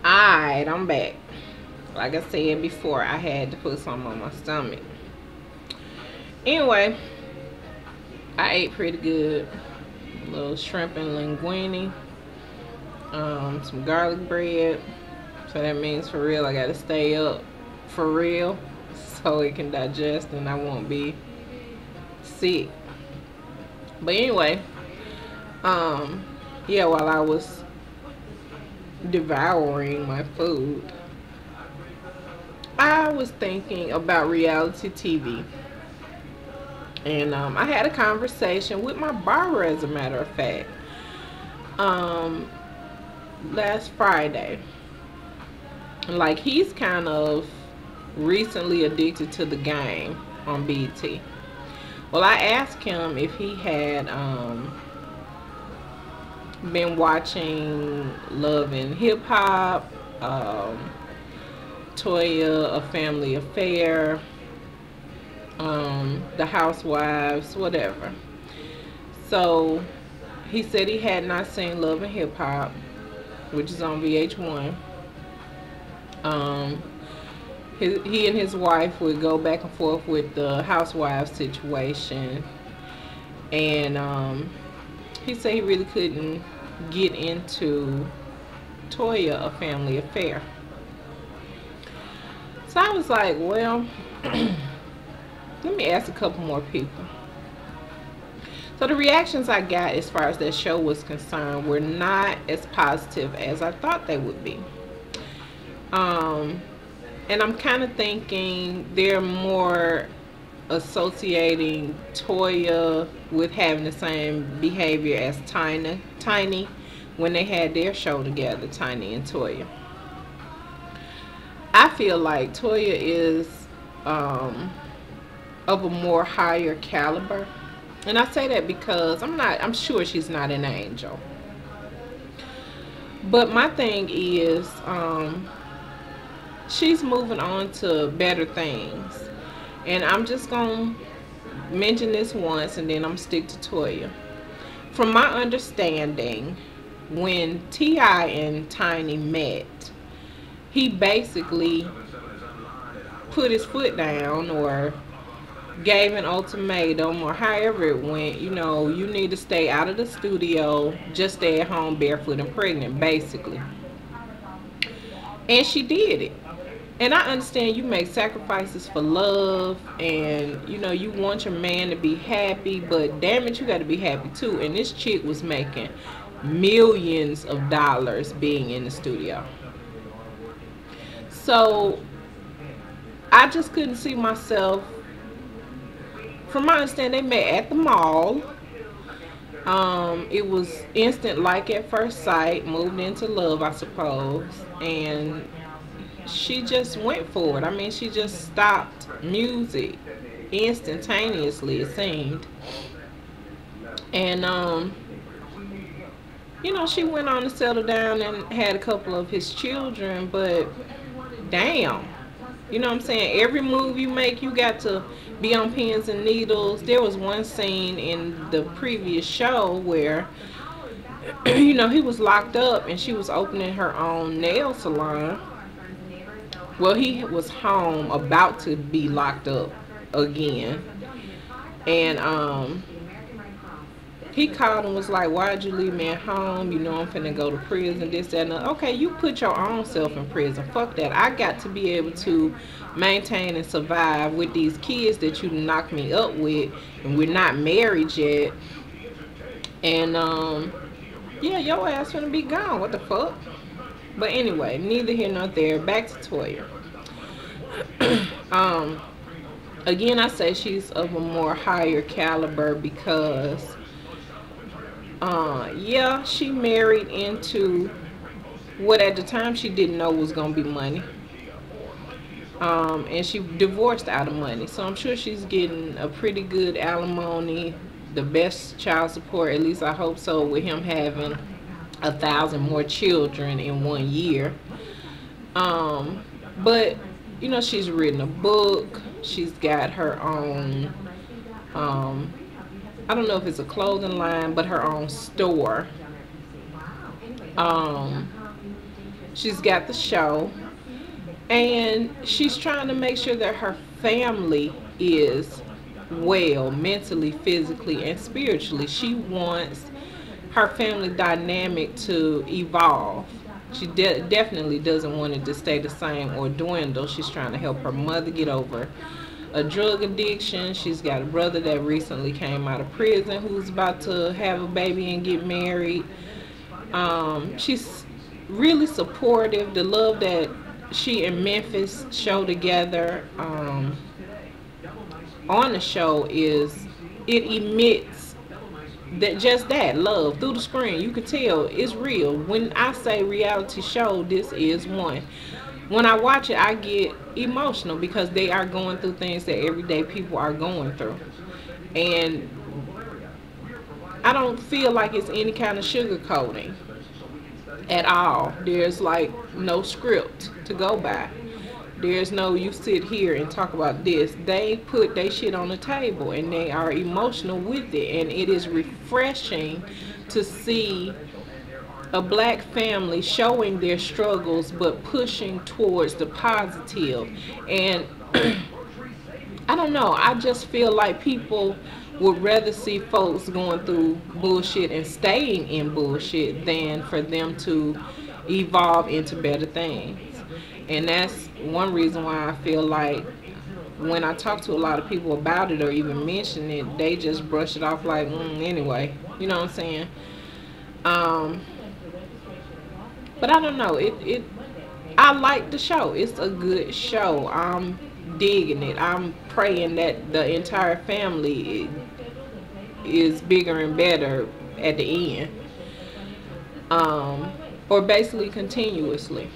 Alright, I'm back. Like I said before, I had to put something on my stomach. Anyway, I ate pretty good. A little shrimp and linguine. Some garlic bread. So that means for real I gotta stay up for real so it can digest and I won't be sick. But anyway, yeah, while I was devouring my food, I was thinking about reality TV. And I had a conversation with my barber, as a matter of fact, last Friday. Like, he's kind of recently addicted to the game on BT. Well, I asked him if he had been watching Love and Hip Hop, Toya, A Family Affair, The Housewives, whatever. So he said he had not seen Love and Hip Hop, which is on VH1. He and his wife would go back and forth with the housewives situation, and he said he really couldn't get into Toya, A Family Affair. So I was like, well, let me ask a couple more people. So the reactions I got as far as that show was concerned were not as positive as I thought they would be. And I'm kind of thinking they're more associating Toya with having the same behavior as Tiny when they had their show together, Tiny and Toya. I feel like Toya is of a more higher caliber. And I say that because I'm sure she's not an angel. But my thing is, she's moving on to better things. And I'm just going to mention this once and then I'm going to stick to Toya. From my understanding, when T.I. and Tiny met, he basically put his foot down or gave an ultimatum, or however it went. You know, you need to stay out of the studio, just stay at home barefoot and pregnant, basically. And she did it. And I understand you make sacrifices for love, and you know you want your man to be happy, but damn it, you got to be happy too. And this chick was making millions of dollars being in the studio. So I just couldn't see myself. From my understanding, they met at the mall. It was instant, like at first sight, moved into love, I suppose. And she just went for it. I mean, she just stopped music instantaneously, it seemed. And you know, she went on to settle down and had a couple of his children, but damn, you know what I'm saying, every move you make, you got to be on pins and needles. There was one scene in the previous show where you know, he was locked up and she was opening her own nail salon. Well, he was home about to be locked up again, and he called and was like, why'd you leave me at home? You know I'm finna go to prison, this, that, and that. Okay, you put your own self in prison. Fuck that. I got to be able to maintain and survive with these kids that you knocked me up with, and we're not married yet. And yeah, your ass finna be gone. What the fuck? But anyway, neither here nor there. Back to Toya. Again, I say she's of a more higher caliber because yeah, she married into what at the time she didn't know was gonna be money. And she divorced out of money, so I'm sure she's getting a pretty good alimony, the best child support, at least I hope so, with him having 1,000 more children in 1 year. But you know, she's written a book, she's got her own I don't know if it's a clothing line, but her own store. She's got the show, and she's trying to make sure that her family is well mentally, physically, and spiritually. She wants her family dynamic to evolve. She definitely doesn't want it to stay the same or dwindle. She's trying to help her mother get over a drug addiction. She's got a brother that recently came out of prison who's about to have a baby and get married. She's really supportive. The love that she and Memphis show together on the show it emits that love through the screen. You can tell it's real. When I say reality show, this is one. When I watch it, I get emotional because they are going through things that everyday people are going through, and I don't feel like it's any kind of sugarcoating at all. There's like no script to go by. There's no you sit here and talk about this. They put their shit on the table and they are emotional with it, and it is refreshing to see a black family showing their struggles but pushing towards the positive. And I don't know, I just feel like people would rather see folks going through bullshit and staying in bullshit than for them to evolve into better things. And that's one reason why I feel like when I talk to a lot of people about it or even mention it, they just brush it off like, anyway. You know what I'm saying? But I don't know. I like the show. It's a good show. I'm digging it. I'm praying that the entire family is bigger and better at the end. Or basically continuously.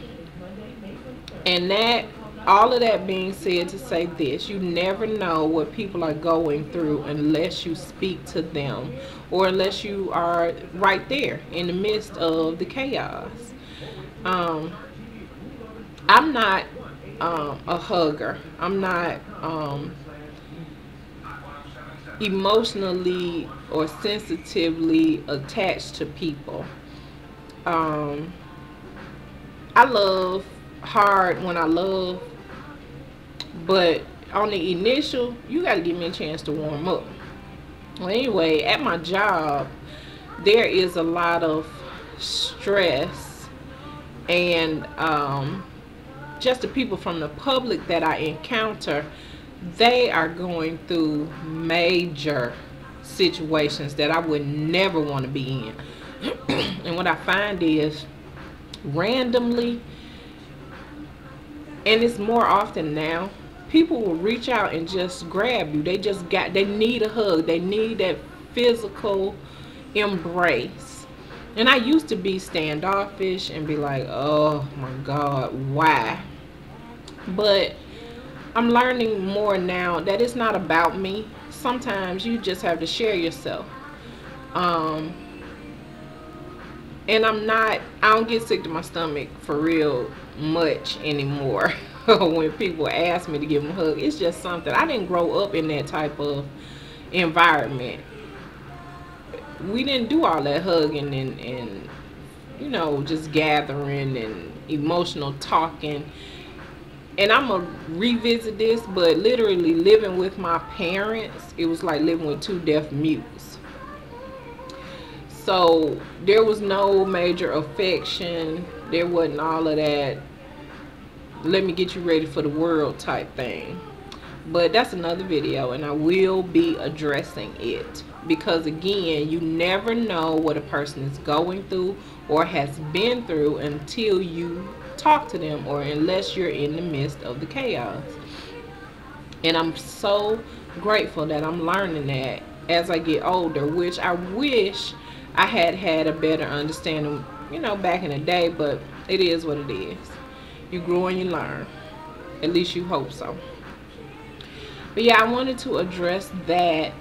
And that, all of that being said, to say this, you never know what people are going through unless you speak to them or unless you are right there in the midst of the chaos. I'm not a hugger. I'm not emotionally or sensitively attached to people. I love hard when I love, but on the initial, you got to give me a chance to warm up. Well, anyway, at my job, there is a lot of stress, and just the people from the public that I encounter, they are going through major situations that I would never want to be in. And what I find is randomly, and it's more often now, people will reach out and just grab you. They need a hug. They need that physical embrace. And I used to be standoffish and be like, oh my God, why? But I'm learning more now that it's not about me. Sometimes you just have to share yourself. And I don't get sick to my stomach for real much anymore when people ask me to give them a hug. It's just something. I didn't grow up in that type of environment. We didn't do all that hugging and you know, just gathering and emotional talking. And I'm gonna revisit this, but literally living with my parents, it was like living with two deaf mutes. So there was no major affection. There wasn't all of that let me get you ready for the world type thing. But that's another video, and I will be addressing it, because again, you never know what a person is going through or has been through until you talk to them, or unless you're in the midst of the chaos. And I'm so grateful that I'm learning that as I get older, which I wish I had a better understanding, you know, back in the day, but it is what it is. You grow and you learn. At least you hope so. But yeah, I wanted to address that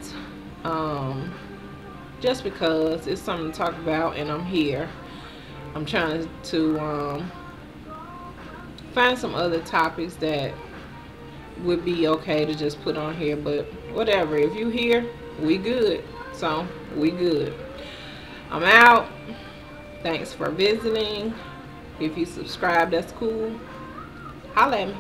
just because it's something to talk about, and I'm here. I'm trying to find some other topics that would be okay to just put on here, but whatever. If you here, we good. So we good. I'm out. Thanks for visiting. If you subscribe, that's cool. Holla at me.